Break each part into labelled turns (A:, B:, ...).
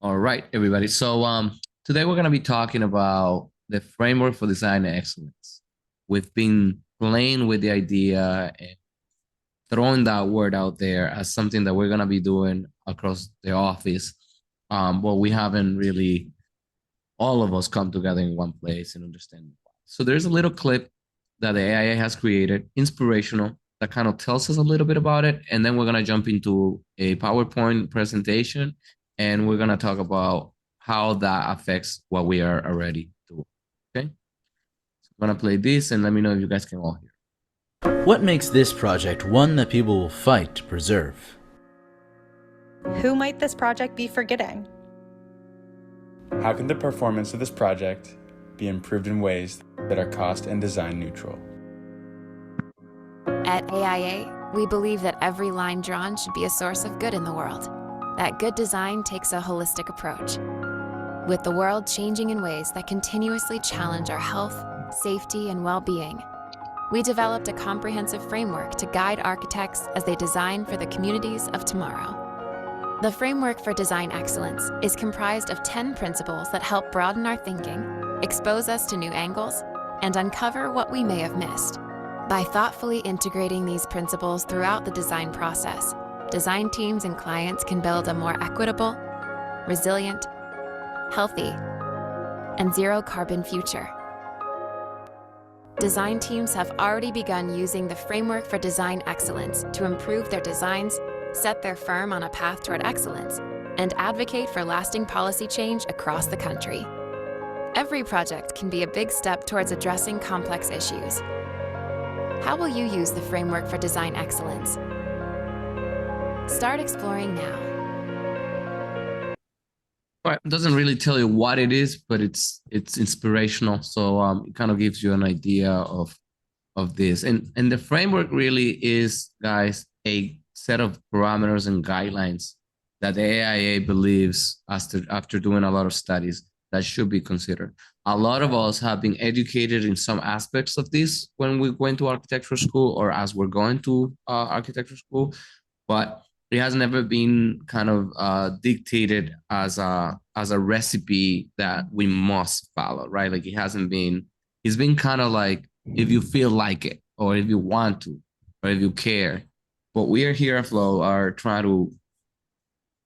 A: All right, everybody. So today we're gonna be talking about the framework for design excellence. We've been playing with the idea and throwing that word out there as something that we're gonna be doing across the office. But we haven't really all of us come together in one place and understand why. So there's a little clip that the AI has created, inspirational, that kind of tells us a little bit about it. And then we're going to jump into a PowerPoint presentation and we're going to talk about how that affects what we are already doing. Okay. So I'm going to play this and let me know if you guys can all hear.
B: What makes this project one that people will fight to preserve?
C: Who might this project be forgetting?
D: How can the performance of this project be improved in ways that are cost and design neutral?
E: At AIA, we believe that every line drawn should be a source of good in the world. That good design takes a holistic approach. With the world changing in ways that continuously challenge our health, safety, and well-being, we developed a comprehensive framework to guide architects as they design for the communities of tomorrow. The framework for design excellence is comprised of 10 principles that help broaden our thinking, expose us to new angles, and uncover what we may have missed. By thoughtfully integrating these principles throughout the design process, design teams and clients can build a more equitable, resilient, healthy, and zero-carbon future. Design teams have already begun using the framework for design excellence to improve their designs, set their firm on a path toward excellence, and advocate for lasting policy change across the country. Every project can be a big step towards addressing complex issues. How will you use the framework for design excellence? Start exploring now.
A: All right, it doesn't really tell you what it is, but it's inspirational. So it kind of gives you an idea of this. And the framework really is, guys, a set of parameters and guidelines that the AIA believes after doing a lot of studies that should be considered. A lot of us have been educated in some aspects of this when we went to architectural school or as we're going to architectural school, but it has never been kind of dictated as a recipe that we must follow, right? Like it hasn't been. It's been kind of like if you feel like it, or if you want to, or if you care. But we are here at Flow are trying to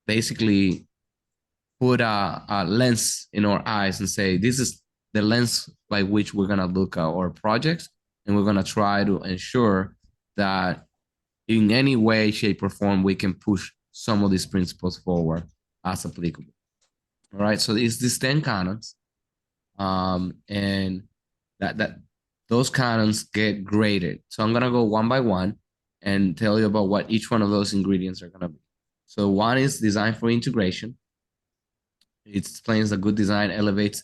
A: basically put a lens in our eyes and say this is the lens by which we're gonna look at our projects, and we're gonna try to ensure that in any way, shape, or form, we can push some of these principles forward as applicable. All right, so it's these 10 canons, and that those canons get graded. So I'm gonna go one by one and tell you about what each one of those ingredients are gonna be. So one is design for integration. It explains that good design elevates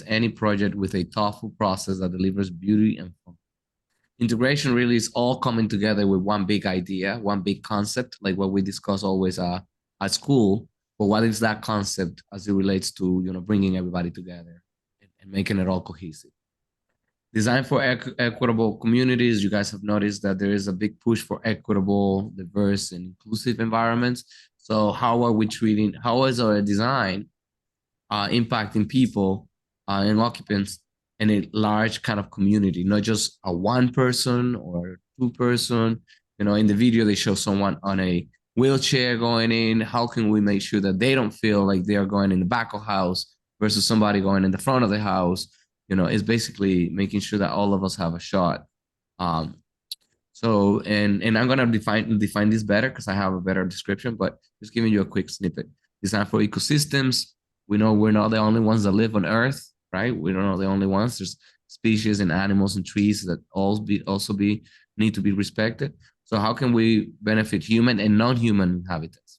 A: any project with a thoughtful process that delivers beauty and fun. Integration really is all coming together with one big idea, one big concept, like what we discuss always at school. But what is that concept as it relates to bringing everybody together and making it all cohesive? Design for equitable communities. You guys have noticed that there is a big push for equitable, diverse, and inclusive environments. So how are we treating? How is our design impacting people and occupants in a large kind of community, not just a one person or two person. In the video, they show someone on a wheelchair going in. How can we make sure that they don't feel like they are going in the back of the house versus somebody going in the front of the house? It's basically making sure that all of us have a shot. So, and I'm gonna define this better because I have a better description, but just giving you a quick snippet. Design for ecosystems. We know we're not the only ones that live on Earth, right? We're not the only ones. There's species and animals and trees that also need to be respected. So how can we benefit human and non-human habitats?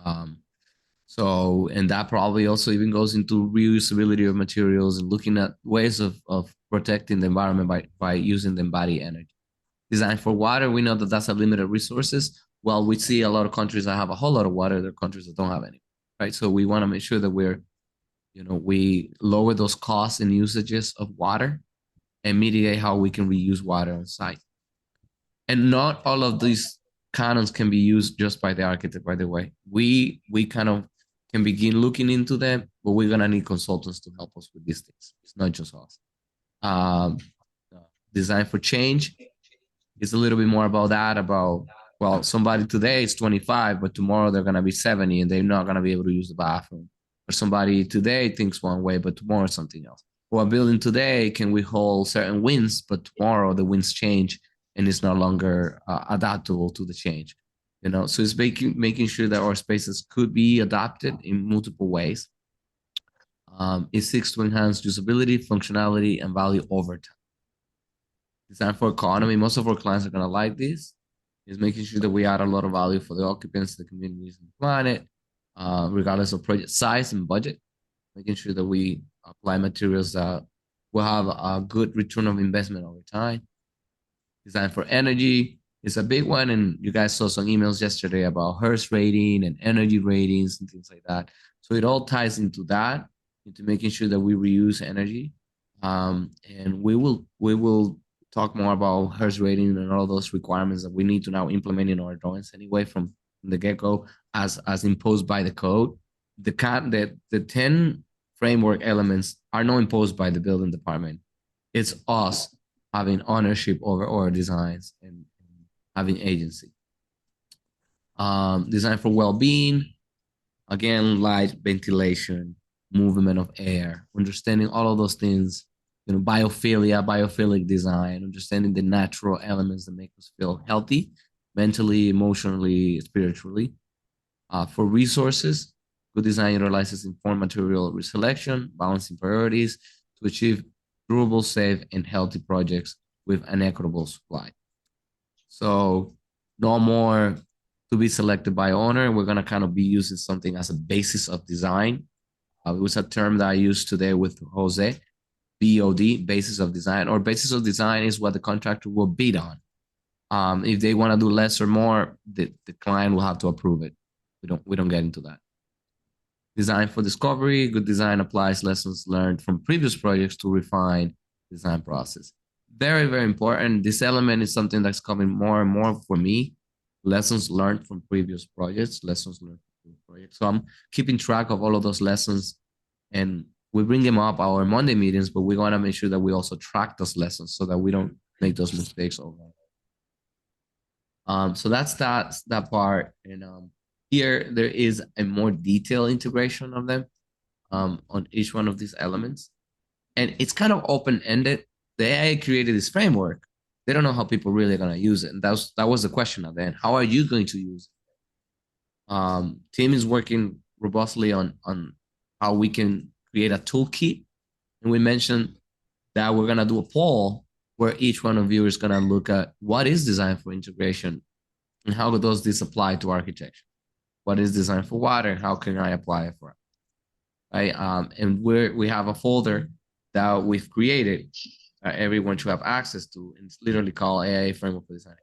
A: And that probably also even goes into reusability of materials and looking at ways of protecting the environment by using the embodied energy. Design for water, we know that that's a limited resources. Well, we see a lot of countries that have a whole lot of water. There are countries that don't have any, right? So we want to make sure that we lower those costs and usages of water and mitigate how we can reuse water on site. And not all of these canons can be used just by the architect, by the way. We kind of can begin looking into them, but we're gonna need consultants to help us with these things. It's not just us. Um, Design for change is a little bit more about that, about, well, somebody today is 25, but tomorrow they're gonna be 70 and they're not gonna be able to use the bathroom. Or somebody today thinks one way, but tomorrow something else. Or a building today, can we hold certain winds, but tomorrow the winds change and it's no longer adaptable to the change. So it's making sure that our spaces could be adapted in multiple ways. It seeks to enhance usability, functionality, and value over time. Design for economy. Most of our clients are going to like this. Is making sure that we add a lot of value for the occupants, the communities, and the planet, regardless of project size and budget. Making sure that we apply materials that will have a good return of investment over time. Design for energy is a big one, and you guys saw some emails yesterday about Hearst rating and energy ratings and things like that. So it all ties into that, into making sure that we reuse energy. And we will talk more about Hearst rating and all those requirements that we need to now implement in our drawings anyway from the get-go as imposed by the code. The 10 framework elements are not imposed by the building department. It's us having ownership over our designs and having agency. Design for well-being, again, light, ventilation, movement of air, understanding all of those things, biophilic design, understanding the natural elements that make us feel healthy, mentally, emotionally, spiritually. For resources, good design utilizes informed material selection, balancing priorities to achieve durable, safe, and healthy projects with an equitable supply. So no more to be selected by owner. We're going to kind of be using something as a basis of design. It was a term that I used today with Jose, BOD, basis of design, or basis of design is what the contractor will bid on. If they want to do less or more, the client will have to approve it. We don't get into that. Design for discovery. Good design applies lessons learned from previous projects to refine design process. Very, very important. This element is something that's coming more and more for me. Lessons learned from previous projects, So I'm keeping track of all of those lessons, and we bring them up our Monday meetings, but we want to make sure that we also track those lessons so that we don't make those mistakes over. So that's that part. And here there is a more detailed integration of them on each one of these elements. And it's kind of open-ended. The AI created this framework. They don't know how people really are going to use it. And that was the question at the end. How are you going to use it? Team is working robustly on how we can create a toolkit. And we mentioned that we're going to do a poll where each one of you is going to look at what is design for integration and how does this apply to architecture? What is design for water and how can I apply it for it? Right? And we have a folder that we've created everyone should have access to, and it's literally called AI Framework for Design.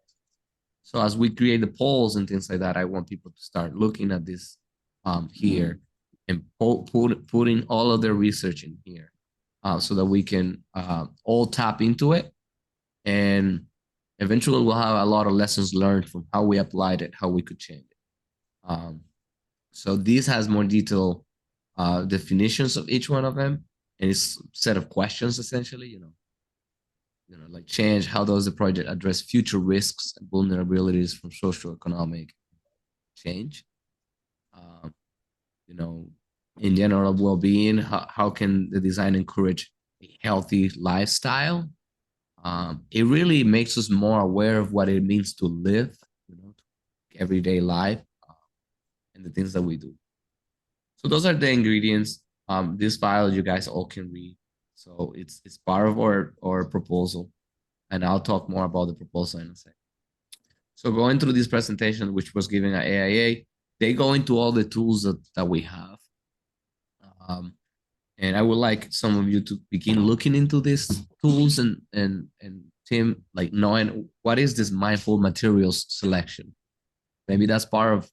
A: So as we create the polls and things like that, I want people to start looking at this here and putting all of their research in here so that we can all tap into it. And eventually we'll have a lot of lessons learned from how we applied it, how we could change it. So this has more detailed definitions of each one of them, and it's a set of questions essentially, like change, how does the project address future risks and vulnerabilities from socioeconomic change? In general well-being, how can the design encourage a healthy lifestyle? It really makes us more aware of what it means to live, everyday life, and the things that we do. So those are the ingredients. This file you guys all can read. So it's part of our proposal, and I'll talk more about the proposal in a second. So going through this presentation, which was given at AIA, they go into all the tools that we have. And I would like some of you to begin looking into these tools and Tim, like knowing what is this mindful materials selection. Maybe that's part of,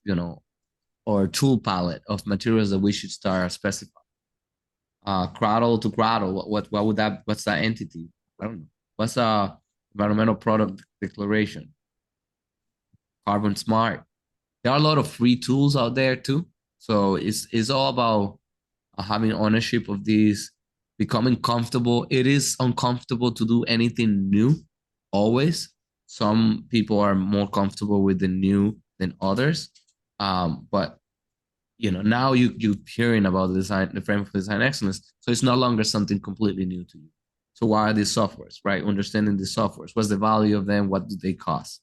A: our tool palette of materials that we should start specifying. Cradle to Cradle, what would that, what's that entity? I don't know. What's a environmental product declaration? Carbon Smart. There are a lot of free tools out there too. So it's all about having ownership of these, becoming comfortable. It is uncomfortable to do anything new, always. Some people are more comfortable with the new than others. But now you're hearing about the design, the framework for design excellence. So it's no longer something completely new to you. So why are these softwares, right? Understanding the softwares. What's the value of them? What do they cost?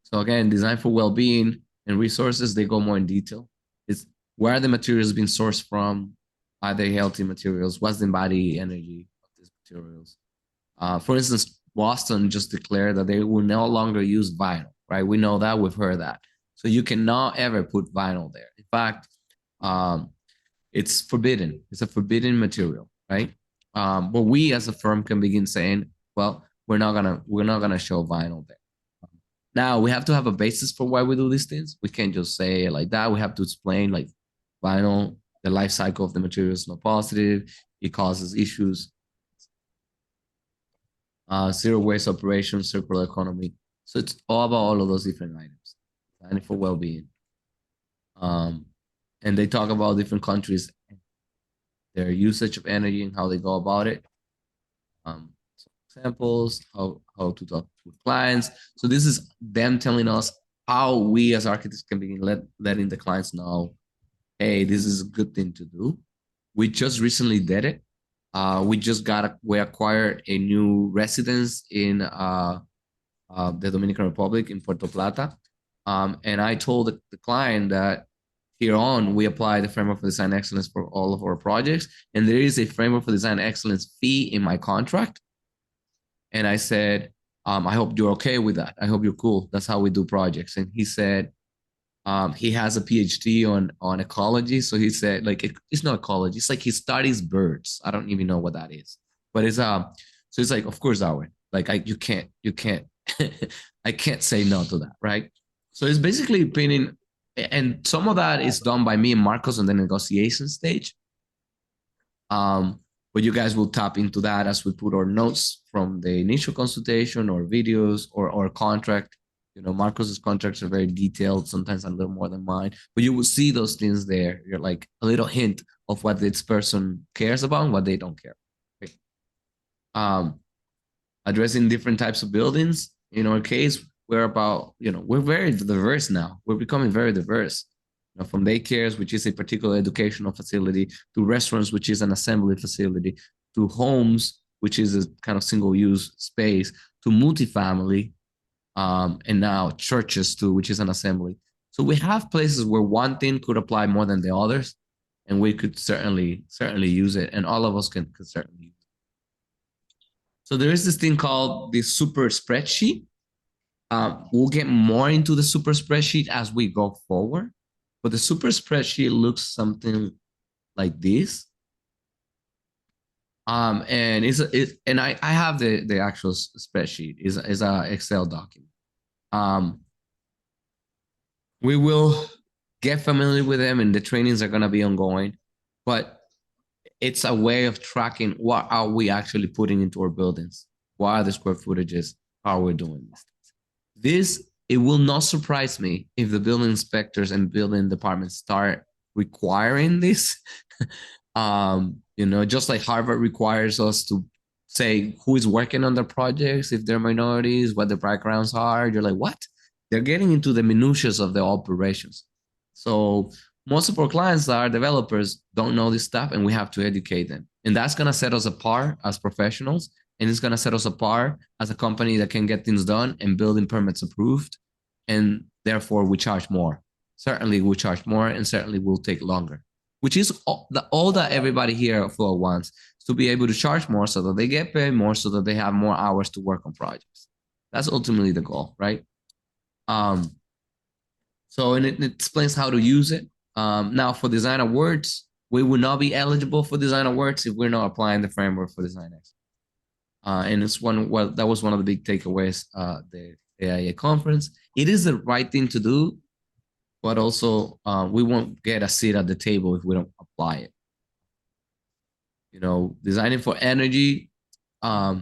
A: So again, design for well-being and resources, they go more in detail. It's where are the materials being sourced from? Are they healthy materials? What's the embodied energy of these materials? For instance, Boston just declared that they will no longer use vinyl, right? We know that, we've heard that. So you cannot ever put vinyl there. In fact, it's forbidden. It's a forbidden material, right? But we as a firm can begin saying, well, we're not gonna show vinyl there. Now we have to have a basis for why we do these things. We can't just say it like that. We have to explain like vinyl, the life cycle of the material is not positive. It causes issues. Zero waste operations, circular economy. So it's all about all of those different items. Designing for well-being. And they talk about different countries, their usage of energy and how they go about it. Some examples, how to talk with clients. So this is them telling us how we as architects can begin letting the clients know, hey, this is a good thing to do. We just recently did it. We acquired a new residence in the Dominican Republic in Puerto Plata. And I told the client that here on, we apply the framework for design excellence for all of our projects. And there is a framework for design excellence fee in my contract. And I said, I hope you're okay with that. I hope you're cool. That's how we do projects. And he said, he has a PhD on ecology. So he said, like, it's not ecology. It's like he studies birds. I don't even know what that is. But it's so it's like, of course, Darwin. Like you can't, I can't say no to that, right? So it's basically pinning, and some of that is done by me and Marcos on the negotiation stage. But you guys will tap into that as we put our notes from the initial consultation or videos or contract. Marcos's contracts are very detailed, sometimes a little more than mine, but you will see those things there. You're like a little hint of what this person cares about and what they don't care. Okay. Addressing different types of buildings. In our case, we're very diverse now. We're becoming very diverse. From daycares, which is a particular educational facility, to restaurants, which is an assembly facility, to homes, which is a kind of single-use space, to multifamily, and now churches too, which is an assembly. So we have places where one thing could apply more than the others, and we could certainly use it, and all of us could certainly use it. So there is this thing called the super spreadsheet. We'll get more into the super spreadsheet as we go forward. But the super spreadsheet looks something like this. And I have the actual spreadsheet is a Excel document. We will get familiar with them, and the trainings are gonna be ongoing, but it's a way of tracking what are we actually putting into our buildings, what are the square footages, how we're doing this. It will not surprise me if the building inspectors and building departments start requiring this. Just like Harvard requires us to say who is working on the projects, if they're minorities, what the backgrounds are. You're like, what? They're getting into the minutiae of the operations. So most of our clients that are developers don't know this stuff, and we have to educate them. And that's going to set us apart as professionals. And it's going to set us apart as a company that can get things done and building permits approved. And therefore, we charge more. Certainly, we charge more, and certainly will take longer, which is all that everybody here at Flow wants, to be able to charge more so that they get paid more, so that they have more hours to work on projects. That's ultimately the goal, right? So and it explains how to use it. Now, for design awards, we will not be eligible for design awards if we're not applying the framework for design excellence. And that was one of the big takeaways, the AIA conference. It is the right thing to do, but also we won't get a seat at the table if we don't apply it. Designing for energy, a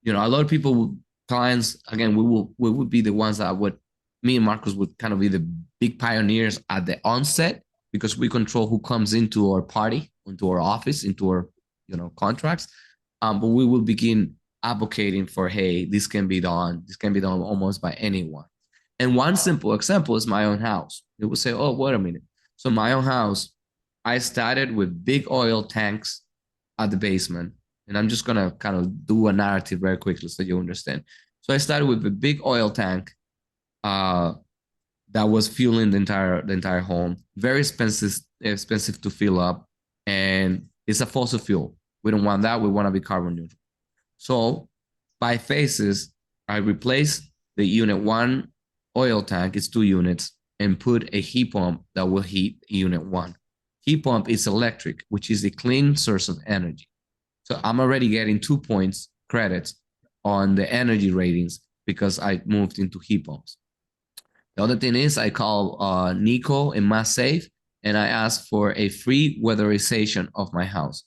A: lot of people, clients, again, we would be the ones that would me and Marcus would kind of be the big pioneers at the onset because we control who comes into our party, into our office, into our contracts. But we will begin advocating for, hey, this can be done. This can be done almost by anyone. And one simple example is my own house. It will say, oh, wait a minute. So my own house, I started with big oil tanks at the basement. And I'm just going to kind of do a narrative very quickly so you understand. So I started with a big oil tank that was fueling the entire home. Very expensive to fill up. And it's a fossil fuel. We don't want that. We want to be carbon neutral. So by phases, I replaced the unit 1 oil tank, it's 2 units, and put a heat pump that will heat unit 1. Heat pump is electric, which is a clean source of energy. So I'm already getting 2 points credits on the energy ratings because I moved into heat pumps. The other thing is I call Nico and MassSafe, and I ask for a free weatherization of my house.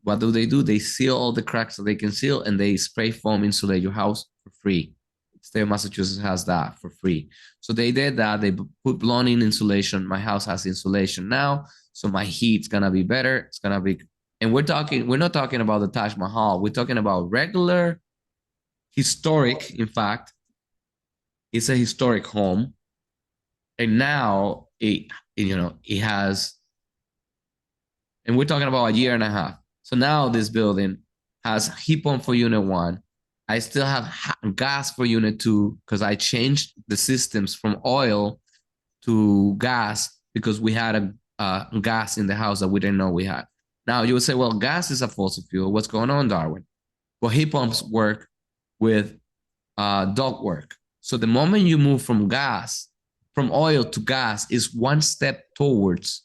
A: What do? They seal all the cracks that they can seal, and they spray foam insulate your house for free. State of Massachusetts has that for free. So they did that. They put blown-in insulation. My house has insulation now, so my heat's gonna be better. It's gonna be, and we're not talking about the Taj Mahal. We're talking about regular, historic. In fact, it's a historic home, and now it has, and we're talking about a year and a half. So now this building has heat pump for unit 1. I still have gas for unit 2 because I changed the systems from oil to gas because we had a gas in the house that we didn't know we had. Now you would say, well, gas is a fossil fuel. What's going on, Darwin? Well, heat pumps work with duct work. So the moment you move from oil to gas is one step towards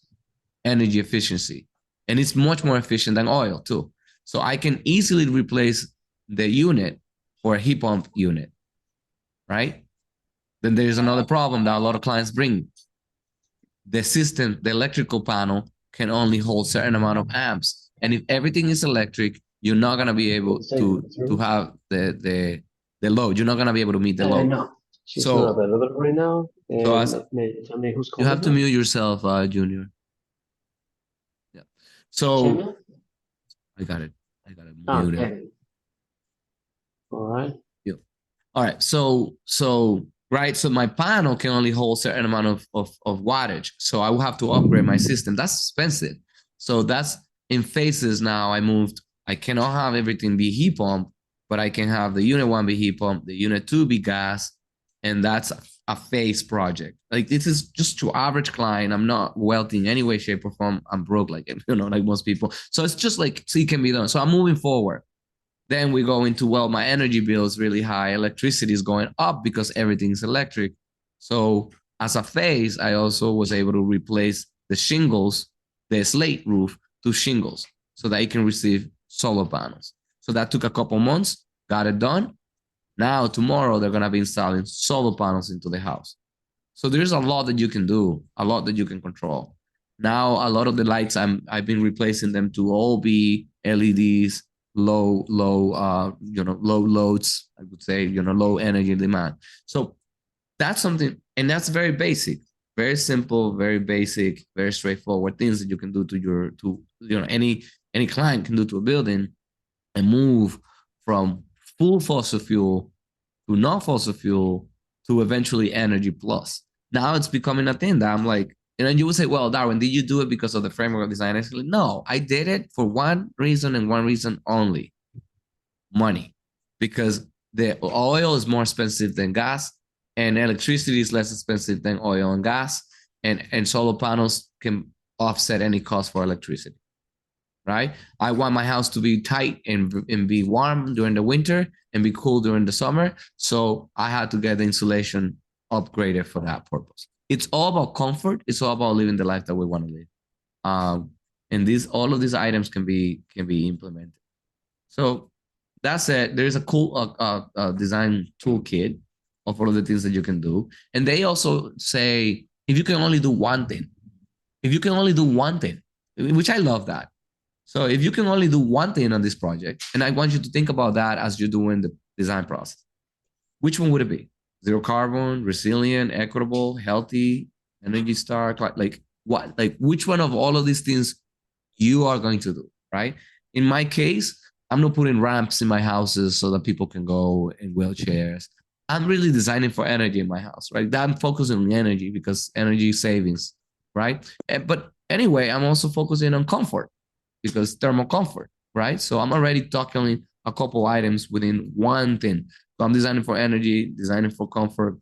A: energy efficiency. And it's much more efficient than oil too. So I can easily replace the unit for a heat pump unit, right? Then there's another problem that a lot of clients bring. The system, the electrical panel can only hold certain amount of amps. And if everything is electric, you're not gonna be able to have the load. You're not gonna be able to meet the load.
F: No, she's not available right now.
A: So
F: tell me who's calling.
A: You have to mute yourself, Junior. Yeah. So I got it muted.
F: Okay. All right.
A: Yeah. All right. So right. So my panel can only hold certain amount of wattage. So I will have to upgrade my system. That's expensive. So that's in phases now. I cannot have everything be heat pump, but I can have the unit 1 be heat pump, the unit 2 be gas, and that's a phase project. Like this is just to average client. I'm not wealthy in any way, shape, or form. I'm broke like most people. So it's just like, so it can be done. So I'm moving forward. Then we go into, well, my energy bill is really high. Electricity is going up because everything's electric. So as a phase, I also was able to replace the shingles, the slate roof, to shingles so that it can receive solar panels. So that took a couple months, got it done. Now, tomorrow, they're going to be installing solar panels into the house. So there's a lot that you can do, a lot that you can control. Now, a lot of the lights, I've been replacing them to all be LEDs, low loads, I would say, low energy demand. So that's something, and that's very basic, very simple, very basic, very straightforward things that you can do any client can do to a building and move from full fossil fuel to non-fossil fuel to eventually energy plus. Now it's becoming a thing that I'm like, and then you would say, well, Darwin, did you do it because of the framework of design? I said, no, I did it for one reason and one reason only: money. Because the oil is more expensive than gas, and electricity is less expensive than oil and gas, and solar panels can offset any cost for electricity, right? I want my house to be tight and be warm during the winter and be cool during the summer. So I had to get the insulation upgraded for that purpose. It's all about comfort. It's all about living the life that we want to live. And all of these items can be implemented. So that's it. There's a cool design toolkit of all of the things that you can do. And they also say, if you can only do one thing, which I love that. So if you can only do one thing on this project, and I want you to think about that as you're doing the design process, which one would it be? zero carbon, resilient, equitable, healthy, Energy Star, like what, like which one of all of these things you are going to do, right? In my case, I'm not putting ramps in my houses so that people can go in wheelchairs. I'm really designing for energy in my house, right? I'm focusing on energy because energy savings, right? But anyway, I'm also focusing on comfort because thermal comfort, right? So I'm already talking a couple items within one thing. So I'm designing for energy, designing for comfort.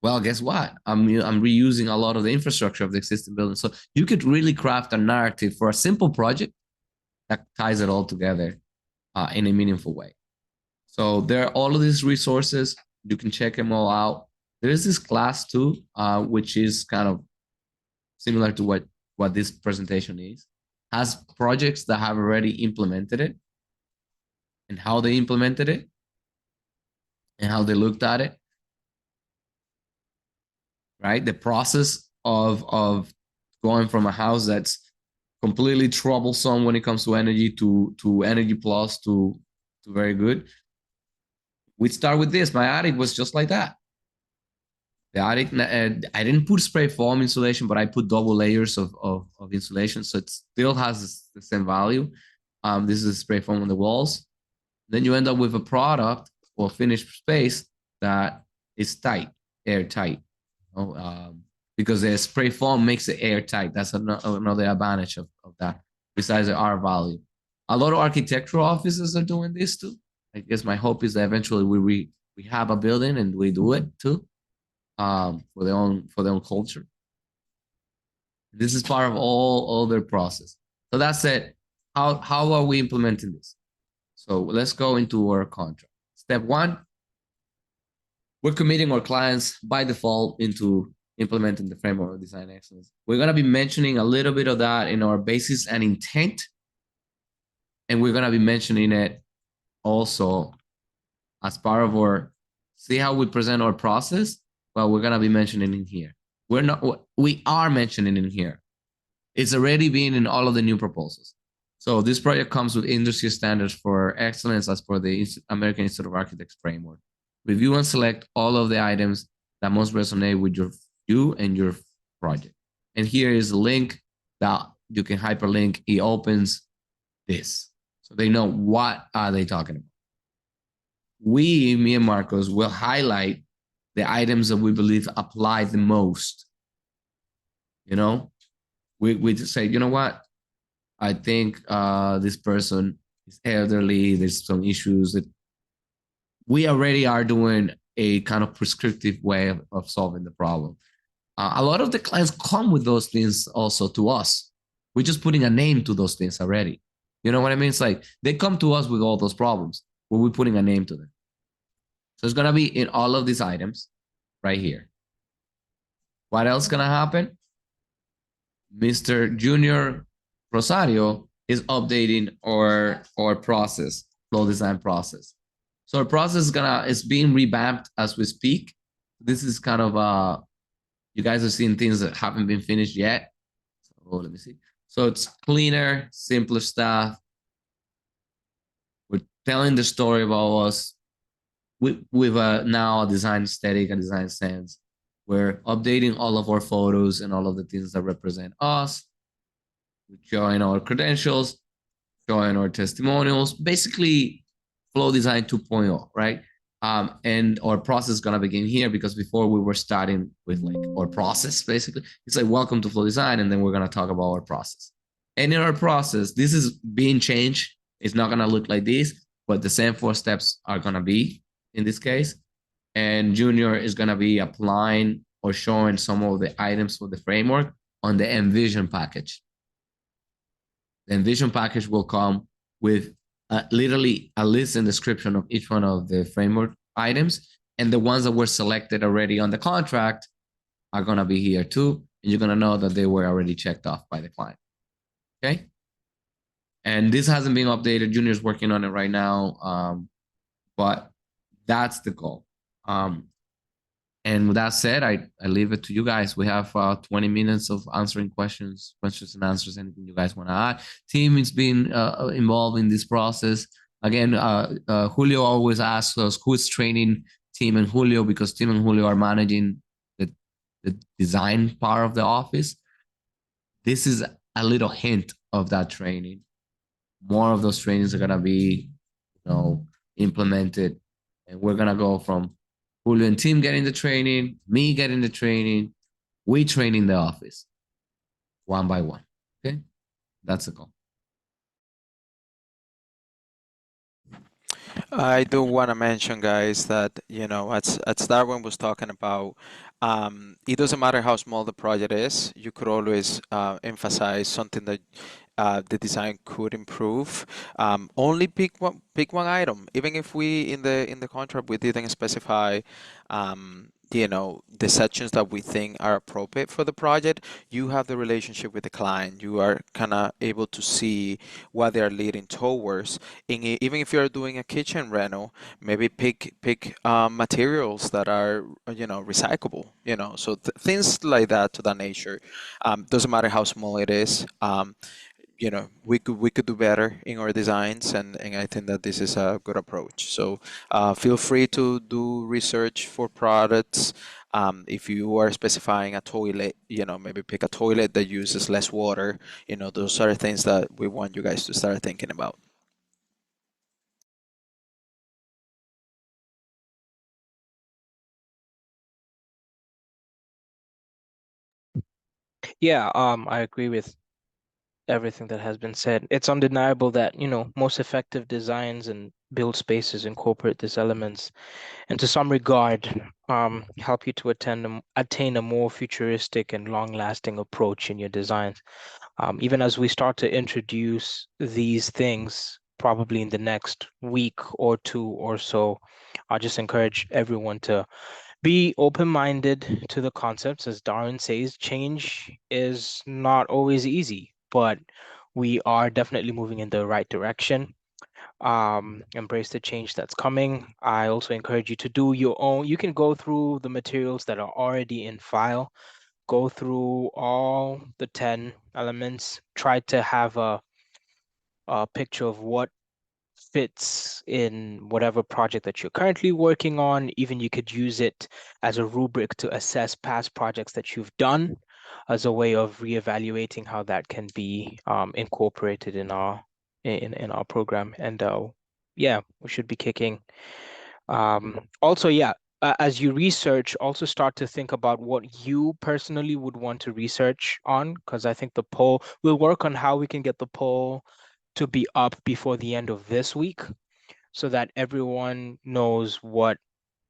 A: Well, guess what? I'm reusing a lot of the infrastructure of the existing building. So you could really craft a narrative for a simple project that ties it all together in a meaningful way. So there are all of these resources. You can check them all out. There is this class too, which is kind of similar to what this presentation is. Has projects that have already implemented it and how they implemented it and how they looked at it. Right? The process of going from a house that's completely troublesome when it comes to energy to energy plus to very good. We start with this. My attic was just like that. The attic, I didn't put spray foam insulation, but I put double layers of insulation, so it still has the same value. This is spray foam on the walls. Then you end up with a product or finished space that is tight, airtight. Because the spray foam makes it airtight. That's another advantage of that, besides the R value. A lot of architectural offices are doing this too. I guess my hope is that eventually we have a building and we do it too, for their own culture. This is part of all their process. So that's it. How are we implementing this? So let's go into our contract. Step one, we're committing our clients by default into implementing the framework of design excellence. We're going to be mentioning a little bit of that in our basis and intent. And we're going to be mentioning it also as part of our, see how we present our process? Well, we're going to be mentioning in here. We are mentioning in here. It's already been in all of the new proposals. So this project comes with industry standards for excellence as per the American Institute of Architects framework. Review and select all of the items that most resonate with you and your project. And here is a link that you can hyperlink. It opens this, so they know what are they talking about. We, me and Marcos, will highlight the items that we believe apply the most. You know, we just say, you know what? I think this person is elderly. There's some issues that we already are doing a kind of prescriptive way of solving the problem. A lot of the clients come with those things also to us. We're just putting a name to those things already. You know what I mean? It's like they come to us with all those problems, but we're putting a name to them. So it's going to be in all of these items right here. What else is going to happen? Mr. Junior Rosario is updating our process, flow design process. So our process is being revamped as we speak. This is kind of you guys are seeing things that haven't been finished yet. So let me see. So it's cleaner, simpler stuff. We're telling the story about us with now a design aesthetic, a design sense. We're updating all of our photos and all of the things that represent us. We're showing our credentials, showing our testimonials, basically flow design 2.0, right? And our process is gonna begin here because before we were starting with like our process, basically. It's like, welcome to flow design, and then we're gonna talk about our process. And in our process, this is being changed. It's not gonna look like this, but the same 4 steps are gonna be in this case. And Junior is gonna be applying or showing some of the items for the framework on the Envision package. The Envision package will come with literally a list and description of each one of the framework items, and the ones that were selected already on the contract are going to be here too, and you're going to know that they were already checked off by the client. Okay, and this hasn't been updated. Junior's working on it right now, but that's the goal. And with that said, I leave it to you guys. We have 20 minutes of answering questions and answers, anything you guys want to add. Team is being involved in this process. Again, Julio always asks us who is training Tim and Julio, because Tim and Julio are managing the design part of the office. This is a little hint of that training. More of those trainings are gonna be, implemented, and we're gonna go from Julio and Tim getting the training, me getting the training, we training the office one by one. Okay, that's the goal.
G: I do want to mention, guys, that as Darwin was talking about, it doesn't matter how small the project is. You could always emphasize something that the design could improve. Only pick one item. Even if we in the contract we didn't specify, the sections that we think are appropriate for the project, you have the relationship with the client. You are kind of able to see what they are leading towards. Even if you're doing a kitchen rental, maybe pick materials that are recyclable. So things like that to that nature. Doesn't matter how small it is. We could do better in our designs, and I think that this is a good approach. So feel free to do research for products. If you are specifying a toilet, maybe pick a toilet that uses less water. Those are things that we want you guys to start thinking about.
H: Yeah, I agree with everything that has been said. It's undeniable that, most effective designs and build spaces incorporate these elements, and to some regard, help you to attain a more futuristic and long-lasting approach in your designs. Even as we start to introduce these things, probably in the next week or two or so, I'll just encourage everyone to be open-minded to the concepts. As Darwin says, change is not always easy, but we are definitely moving in the right direction. Embrace the change that's coming. I also encourage you to do your own. You can go through the materials that are already in file, go through all the 10 elements, try to have a picture of what fits in whatever project that you're currently working on. Even you could use it as a rubric to assess past projects that you've done, as a way of reevaluating how that can be incorporated in our program. And yeah, we should be kicking. Also, yeah, as you research, also start to think about what you personally would want to research on, because I think the poll, we'll work on how we can get the poll to be up before the end of this week, so that everyone knows what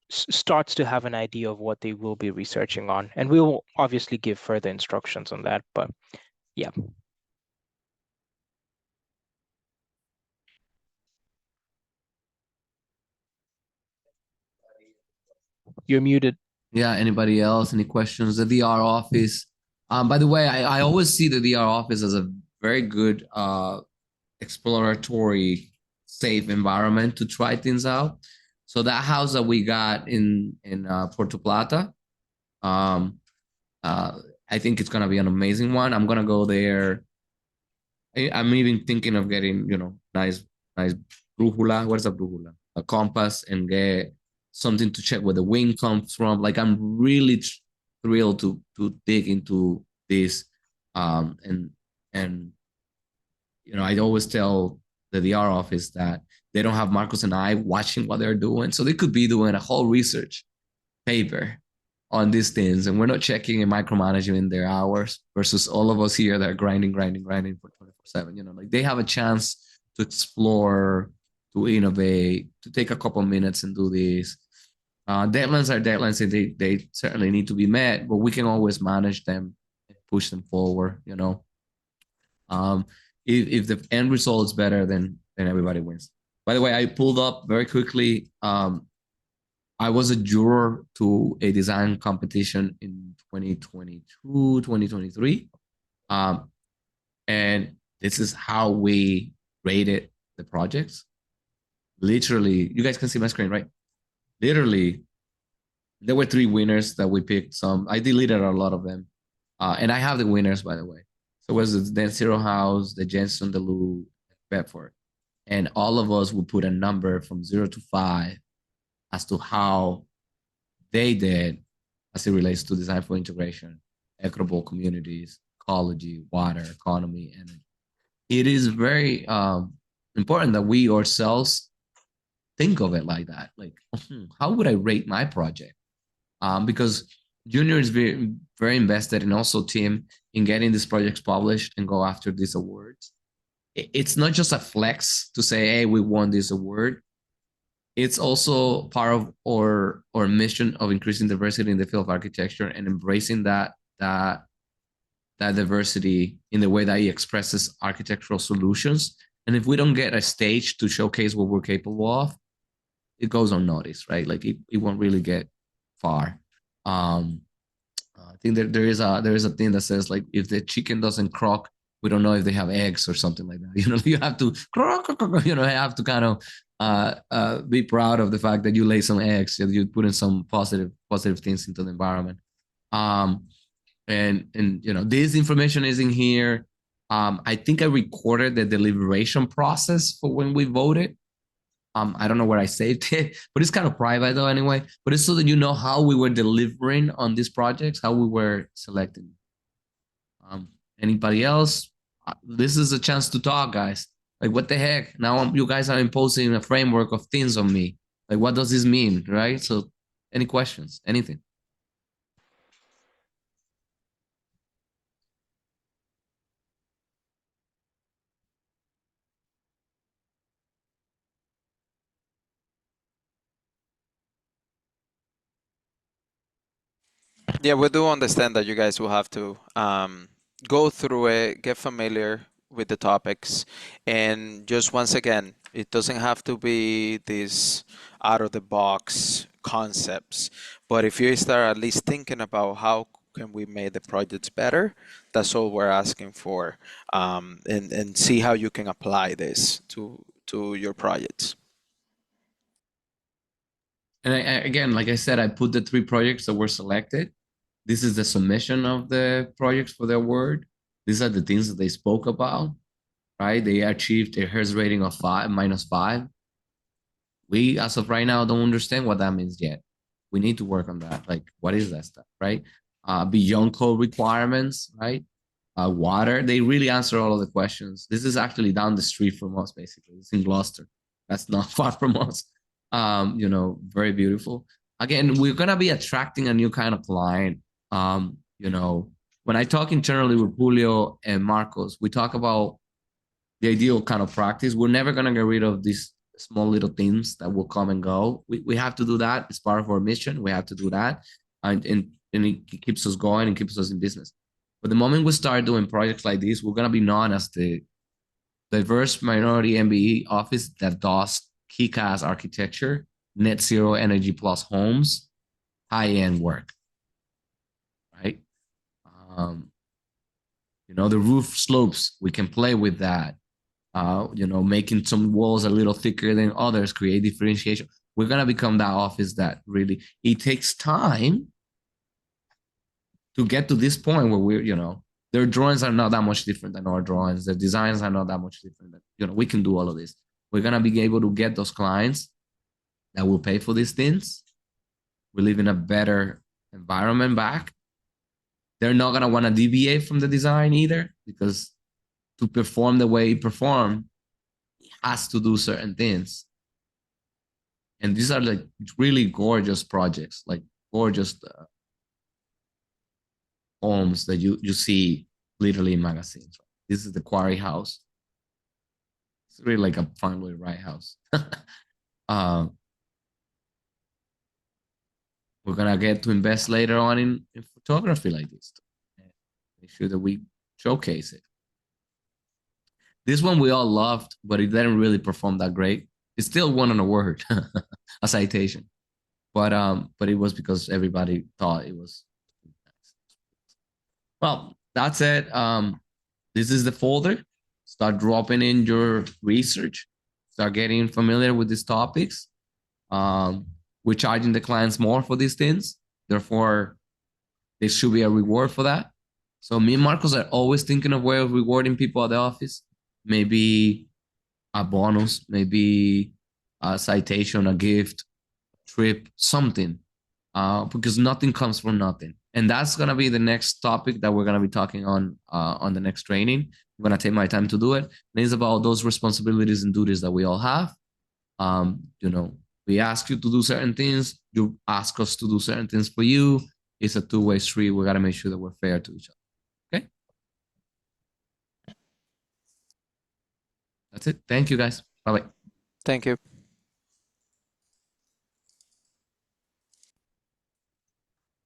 H: starts to have an idea of what they will be researching on. And we will obviously give further instructions on that, but yeah. You're muted.
A: Yeah, anybody else? Any questions? The VR office. By the way, I always see the VR office as a very good exploratory, safe environment to try things out. So that house that we got in Puerto Plata, I think it's gonna be an amazing one. I'm gonna go there. I'm even thinking of getting, nice brújula. What is a brújula? A compass, and get something to check where the wind comes from. Like, I'm really thrilled to dig into this. And I always tell the VR office that they don't have Marcos and I watching what they're doing, so they could be doing a whole research paper on these things, and we're not checking and micromanaging their hours, versus all of us here that are grinding for 24/7. Like, they have a chance to explore, to innovate, to take a couple minutes and do this. Deadlines are deadlines, and they certainly need to be met, but we can always manage them and push them forward. If the end result is better, then everybody wins. By the way, I pulled up very quickly. I was a juror to a design competition in 2022, 2023. And this is how we rated the projects. Literally, you guys can see my screen, right? Literally, there were 3 winners that we picked. I deleted a lot of them. And I have the winners, by the way. So it was the Zero House, the Jensen, the Lou, Bedford. And all of us would put a number from 0 to 5 as to how they did as it relates to design for integration, equitable communities, ecology, water, economy, energy. It is very important that we ourselves think of it like that. Like, how would I rate my project? Because Junior is very invested, and also Tim, in getting these projects published and go after these awards. It's not just a flex to say, hey, we won this award. It's also part of our mission of increasing diversity in the field of architecture and embracing that diversity in the way that he expresses architectural solutions. And if we don't get a stage to showcase what we're capable of, it goes unnoticed, right? Like it won't really get far. I think that there is a thing that says, like, if the chicken doesn't croak, we don't know if they have eggs or something like that. You know, you have to croak, you know, have to kind of be proud of the fact that you lay some eggs, that you put in some positive things into the environment. And you know, this information is in here. I think I recorded the deliberation process for when we voted. I don't know where I saved it, but it's kind of private though anyway. But it's so that you know how we were delivering on these projects, how we were selecting. Anybody else? This is a chance to talk, guys. Like, what the heck? Now you guys are imposing a framework of things on me. Like, what does this mean, right? So, any questions? Anything?
G: Yeah, we do understand that you guys will have to go through it, get familiar with the topics, and just once again, it doesn't have to be these out of the box concepts, but if you start at least thinking about how can we make the projects better, that's all we're asking for, and see how you can apply this to your projects.
A: And again, like I said, I put the 3 projects that were selected. This is the submission of the projects for the award. These are the things that they spoke about, right? They achieved a HERS rating of -5. We, as of right now, don't understand what that means yet. We need to work on that. Like, what is that stuff, right? Beyond code requirements, right? Water, they really answer all of the questions. This is actually down the street from us, basically. It's in Gloucester. That's not far from us. You know, very beautiful. Again, we're gonna be attracting a new kind of client. You know, when I talk internally with Julio and Marcos, we talk about the ideal kind of practice. We're never gonna get rid of these small little things that will come and go. We have to do that. It's part of our mission. We have to do that, and it keeps us going and keeps us in business. But the moment we start doing projects like this, we're gonna be known as the diverse minority MBE office that does kick-ass architecture, net zero energy plus homes, high-end work, right? You know, the roof slopes, we can play with that. You know, making some walls a little thicker than others, create differentiation. We're gonna become that office that really, it takes time to get to this point where we're, you know, their drawings are not that much different than our drawings. Their designs are not that much different. You know, we can do all of this. We're gonna be able to get those clients that will pay for these things. We live in a better environment back. They're not gonna want to deviate from the design either, because to perform the way he performed, he has to do certain things. And these are like really gorgeous projects, like gorgeous homes that you see literally in magazines. This is the Quarry House. It's really like a Fine Louis Wright house. We're gonna get to invest later on in photography like this. Make sure that we showcase it. This one we all loved, but it didn't really perform that great. It still won an award, a citation, but it was because everybody thought it was nice. Well, that's it. This is the folder. Start dropping in your research. Start getting familiar with these topics. We're charging the clients more for these things. Therefore, there should be a reward for that. So me and Marcos are always thinking of way of rewarding people at the office. Maybe a bonus, maybe a citation, a gift, trip, something. because nothing comes from nothing. And that's gonna be the next topic that we're gonna be talking on the next training. I'm gonna take my time to do it. And it's about those responsibilities and duties that we all have. You know, we ask you to do certain things, you ask us to do certain things for you. It's a two-way street. We gotta make sure that we're fair to each other. Okay. That's it. Thank you guys. Bye bye.
G: Thank you.